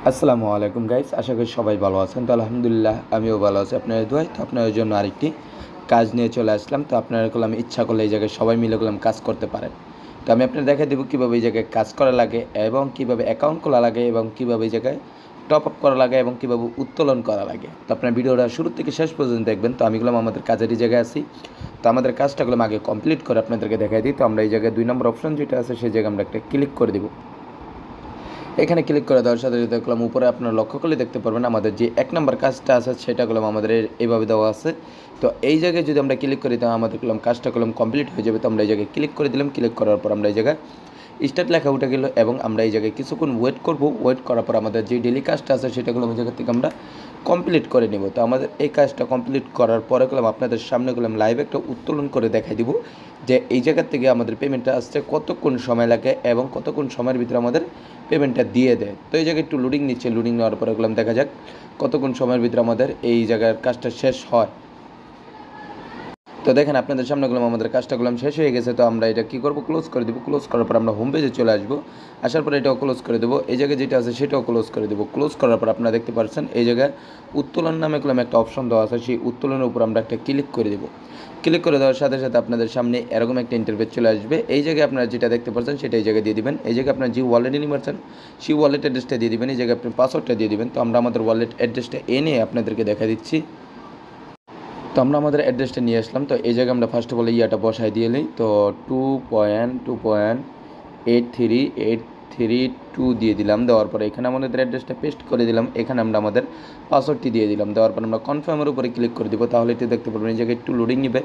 আসসালামু আলাইকুম গাইস, আশা করি সবাই ভালো আছেন। তো আলহামদুলিল্লাহ আমিও ভালো আছি। আপনাদের দোয়ায় তো আপনাদের জন্য আরেকটি কাজ নিয়ে চলে আসলাম। তো আপনারা করলাম ইচ্ছা করলে এই জায়গায় সবাই মিলে করলাম কাজ করতে পারেন। তো আমি আপনাদের দেখাই দেবো কীভাবে এই জায়গায় কাজ করা লাগে এবং কীভাবে অ্যাকাউন্ট খোলা লাগে এবং কীভাবে এই জায়গায় টপ আপ করা লাগে এবং কীভাবে উত্তোলন করা লাগে। তো আপনার ভিডিওটা শুরু থেকে শেষ পর্যন্ত দেখবেন। তো আমি গেলাম আমাদের কাজেরই জায়গায় আছি। তো আমাদের কাজটা করলাম আগে কমপ্লিট করে আপনাদেরকে দেখাই দিই। তো আমরা এই জায়গায় 2 নম্বর অপশন যেটা আছে সেই জায়গায় আমরা একটা ক্লিক করে দেবো। এখানে ক্লিক করে দেওয়ার সাথে সাথে দেখলাম উপরে আপনারা লক্ষ্য করলে দেখতে পারবেন আমাদের যে 1 নম্বর কাজটা আছে সেটা করলাম আমাদের এইভাবে দেওয়া আছে। তো এই জায়গায় যদি আমরা ক্লিক করি তাহলে আমাদের করলাম কাজটা করলাম কমপ্লিট হয়ে যাবে। তো আমরা এই জায়গায় ক্লিক করে দিলাম। ক্লিক করার পর আমরা এই জায়গায় স্টার্ট লেখা উঠে গেল এবং আমরা এই জায়গায় কিছুক্ষণ ওয়েট করব। ওয়েট করার পর আমাদের যে ডেলি কাজটা আছে সেটা করলাম এই জায়গা থেকে আমরা কমপ্লিট করে নেব। তো আমাদের এই কাজটা কমপ্লিট করার পরে করলাম আপনাদের সামনে করলাম লাইভ একটা উত্তোলন করে দেখাই দিব যে এই জায়গা থেকে আমাদের পেমেন্টটা আসছে কতক্ষণ সময় লাগে এবং কতক্ষণ সময়ের ভিতরে আমাদের পেমেন্টটা দিয়ে দেয়। তো এই জায়গায় একটু লোডিং নিচ্ছে। লোডিং নেওয়ার পরে করলাম দেখা যাক কতক্ষণ সময়ের ভিতরে আমাদের এই জায়গার কাজটা শেষ হয়। তো দেখেন আপনাদের সামনে করলাম আমাদের কাজটা করলাম শেষ হয়ে গেছে। তো আমরা এটা কী করবো, ক্লোজ করে দেবো। ক্লোজ করার পর আমরা হোম পেজে চলে আসবো। আসার পরে এটাও ক্লোজ করে দেবো। এই জায়গায় যেটা আছে সেটাও ক্লোজ করে দেবো। ক্লোজ করার পর আপনারা দেখতে পাচ্ছেন এই জায়গায় উত্তোলন নামে করলাম একটা অপশন দেওয়া আছে। সেই উত্তোলনের উপর আমরা একটা ক্লিক করে দেবো। ক্লিক করে দেওয়ার সাথে সাথে আপনাদের সামনে এরকম একটা ইন্টারফেস চলে আসবে। এই জায়গায় আপনারা যেটা দেখতে পাচ্ছেন সেটা এই জায়গায় দিয়ে দিবেন। এই জায়গায় আপনার যে ওয়ালেটে নিয়ে পারছেন সেই ওয়ালেট অ্যাড্রেসটা দিয়ে দিবেন। এই জায়গায় আপনি পাসওয়ার্ডটা দিয়ে দিবেন। তো আমরা আমাদের ওয়ালেট অ্যাড্রেসটা এনে আপনাদেরকে দেখা দিচ্ছি। তো আমরা আমাদের অ্যাড্রেসটা নিয়ে আসলাম। তো এই জায়গায় আমরা ফার্স্ট অফ অল ইয়াটা বসাই দিয়ে নিই। তো 2.2.83832 দিয়ে দিলাম। দেওয়ার পরে এখানে আমাদের অ্যাড্রেসটা পেস্ট করে দিলাম। এখানে আমরা আমাদের পাসওয়ার্ডটি দিয়ে দিলাম। দেওয়ার পর আমরা কনফার্মের উপরে ক্লিক করে দিব। তাহলে এটি দেখতে পারবেন এই জায়গায় একটু লোডিং নেবে।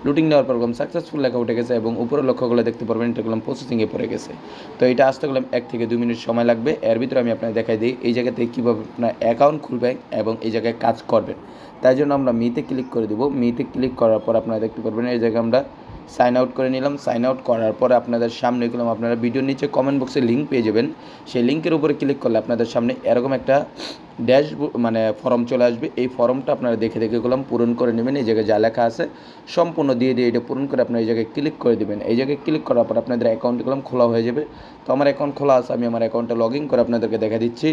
লোডিং নেওয়ার পর সাকসেসফুল লেখা উঠে গেছে এবং উপরে লক্ষ্য করলে দেখতে পারবেন এটা করলাম প্রসেসিংয়ে পড়ে গেছে। তো এটা আসতে গেলাম 1 থেকে 2 মিনিট সময় লাগবে। এর ভিতরে আমি আপনাকে দেখাই দিই এই জায়গা থেকে কীভাবে আপনার অ্যাকাউন্ট খুলবেন এবং এই জায়গায় কাজ করবেন। তাই জন্য আমরা মিতে ক্লিক করে দেবো। মিতে ক্লিক করার পর আপনারা দেখতে পারবেন এই জায়গায় আমরা সাইন আউট করে নিলাম। সাইন আউট করার পরে আপনাদের সামনে গেলাম আপনারা ভিডিওর নিচে কমেন্ট বক্সে লিঙ্ক পেয়ে যাবেন। সেই লিঙ্কের উপরে ক্লিক করলে আপনাদের সামনে এরকম একটা মানে ফর্ম চলে আসবে। এই ফর্মটা আপনারা দেখে দেখে গেলাম পূরণ করে নেবেন। এই জায়গায় যা লেখা আছে সম্পূর্ণ দিয়ে এটা পূরণ করে আপনারা এই জায়গায় ক্লিক করে দেবেন। এই জায়গায় ক্লিক করার পর আপনাদের অ্যাকাউন্ট গেলাম খোলা হয়ে যাবে। তো আমার অ্যাকাউন্ট খোলা আছে, আমি আমার অ্যাকাউন্টটা লগ ইন করে আপনাদেরকে দেখা দিচ্ছি।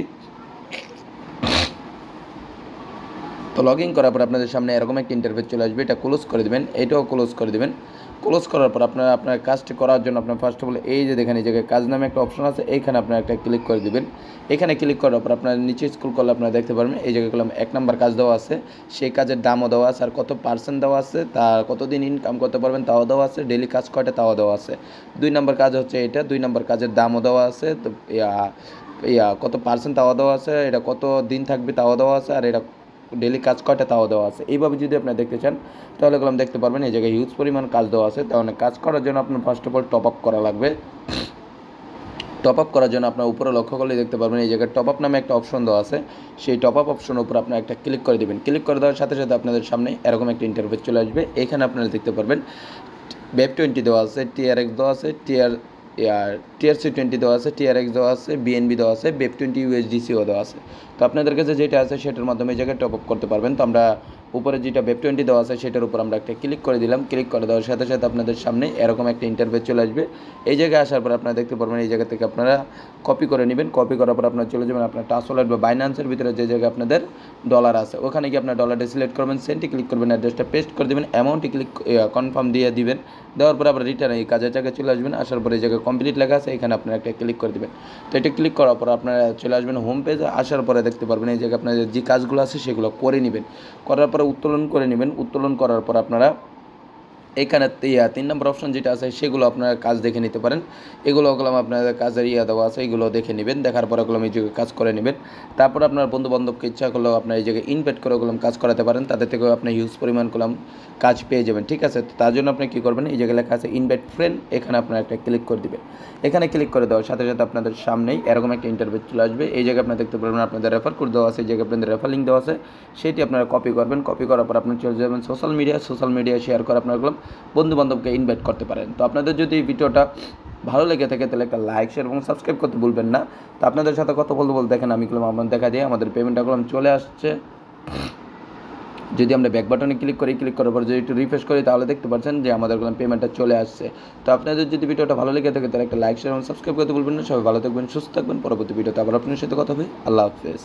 তো লগ ইন করার পর আপনাদের সামনে এরকম একটা ইন্টারফেস চলে আসবে। এটা ক্লোজ করে দেবেন। এটাও ক্লোজ করে দেবেন। ক্লোজ করার পর আপনারা আপনার কাজটি করার জন্য আপনার ফার্স্ট অফ অল এই যে দেখেন এই জায়গায় কাজ নামে একটা অপশন আছে, এইখানে আপনারা একটা ক্লিক করে দেবেন। এখানে ক্লিক করার পর আপনার নিচে স্ক্রল করলে আপনারা দেখতে পারবেন এই জায়গায় করলাম 1 নম্বর কাজ দেওয়া আছে। সেই কাজের দামও দেওয়া আছে আর কত পার্সেন্ট দেওয়া আছে, তার কতদিন ইনকাম করতে পারবেন তাও দেওয়া আছে, ডেলি কাজ কয়টা তাও দেওয়া আছে। 2 নম্বর কাজ হচ্ছে এটা। 2 নম্বর কাজের দামও দেওয়া আছে। তো কত পার্সেন্ট তাও দেওয়া আছে, এটা কত দিন থাকবে তাও দেওয়া আছে, আর এটা ডেলি কাজ কয়টা তাও দেওয়া আছে। এইভাবে যদি আপনি দেখতে চান তাহলে গেলাম দেখতে পারবেন এই জায়গায় হিউজ পরিমাণ কাজ দেওয়া আছে। তাহলে কাজ করার জন্য আপনার first of all top up করা লাগবে। টপ আপ করার জন্য আপনার উপরে লক্ষ্য করলে দেখতে পারবেন এই জায়গায় টপ আপ নামে একটা অপশন দেওয়া আছে। সেই টপ আপ অপশনের উপর আপনার একটা ক্লিক করে দেবেন। ক্লিক করে দেওয়ার সাথে সাথে আপনাদের সামনে এরকম একটা ইন্টারফেস চলে আসবে। এখানে আপনারা দেখতে পারবেন BEP20 দেওয়া আছে, TRX দেওয়া আছে, TRC20 দেওয়া আছে, TRX দেওয়া আছে, BNB দেওয়া আছে, BEP20 USDCও দেওয়া আছে। তো আপনাদের কাছে যেটা আছে সেটার মাধ্যমে এই জায়গায় টপ আপ করতে পারবেন। তো আমরা উপরে যেটা BEP20 দেওয়া আছে সেটার উপর আমরা একটা ক্লিক করে দিলাম। ক্লিক করে দেওয়ার সাথে সাথে আপনাদের সামনে এরকম একটা ইন্টারফেস চলে আসবে। এই জায়গায় আসার পর আপনারা দেখতে পারবেন এই জায়গা থেকে আপনারা কপি করে নেবেন। কপি করার পর আপনারা চলে যাবেন আপনার ট্রান্সফার বা বাইন্যান্সের ভিতরে যে জায়গায় আপনাদের ডলার আছে ওখানে গিয়ে আপনার ডলারটা সিলেক্ট করবেন, সেন্টে ক্লিক করবেন, অ্যাড্রেসটা পেস্ট করে দেবেন, অ্যামাউন্টে ক্লিক কনফার্ম দিয়ে দিবেন। দেওয়ার পরে আবার রিটার্ন এই কাজের জায়গায় চলে আসবেন। আসার পরে এই জায়গায় কমপ্লিট লেখা আছে, এখানে আপনারা একটা ক্লিক করে দেবেন। তো এটা ক্লিক করার পর আপনারা চলে আসবেন হোম পেজে। আসার পরে দেখতে পারবেন এই জায়গায় আপনাদের যে কাজগুলো আছে সেগুলো করে নেবেন। করার পরে উত্তোলন করে নেবেন। উত্তোলন করার পর আপনারা এখানে 3 নম্বর অপশন যেটা আছে সেগুলো আপনারা কাজ দেখে নিতে পারেন। এগুলো ওগুলো আপনাদের কাজের দেওয়া আছে, এগুলো দেখে নেবেন। দেখার পরে ওগুলো এই জায়গায় কাজ করে নেবেন। তারপর আপনার বন্ধুবান্ধবকে ইচ্ছা করলেও আপনার এই জায়গায় ইনভাইট করে ওগুলো কাজ করাতে পারেন। তাদের থেকেও আপনি হিউজ পরিমাণ করলাম কাজ পেয়ে যাবেন। ঠিক আছে, তো তার জন্য আপনি কী করবেন, এই জায়গায় লেখা আছে ইনভাইট ফ্রেন্ড, এখানে আপনারা একটা ক্লিক করে দেবেন। এখানে ক্লিক করে দেওয়ার সাথে সাথে আপনাদের সামনেই এরকম একটা ইন্টারভিউ চলে আসবে। এই জায়গায় আপনারা দেখতে পারবেন আপনাদের রেফার কোড দেওয়া আছে। এই জায়গায় আপনাদের রেফার লিঙ্ক দেওয়া আছে, সেটি আপনারা কপি করবেন। কপি করার পর আপনি চলে যাবেন সোশ্যাল মিডিয়ায় শেয়ার করে আপনার বন্ধুবান্ধবকে ইনভাইট করতে পারেন। তো আপনাদের যদি এই ভিডিওটা ভালো লেগে থাকে তাহলে একটা লাইক, শেয়ার এবং সাবস্ক্রাইব করতে ভুলবেন না। তো আপনাদের সাথে কথা বলতে বলতে দেখেন আমি আপনার দেখা দিয়ে আমাদের পেমেন্টটা চলে আসছে। যদি আমরা ব্যাক বাটনে ক্লিক করার পর যদি একটু রিফ্রেশ করি তাহলে দেখতে পাচ্ছেন যে আমাদের পেমেন্টটা চলে আসছে। তো আপনাদের যদি ভিডিওটা ভালো লেগে থাকে তাহলে একটা লাইক শেয়ার এবং সাবস্ক্রাইব করতে ভুলবেন না। সবাই ভালো থাকবেন, সুস্থ থাকবেন। পরবর্তী ভিডিওতে আবার আপনার সাথে কথা হবে। আল্লাহ হাফেজ।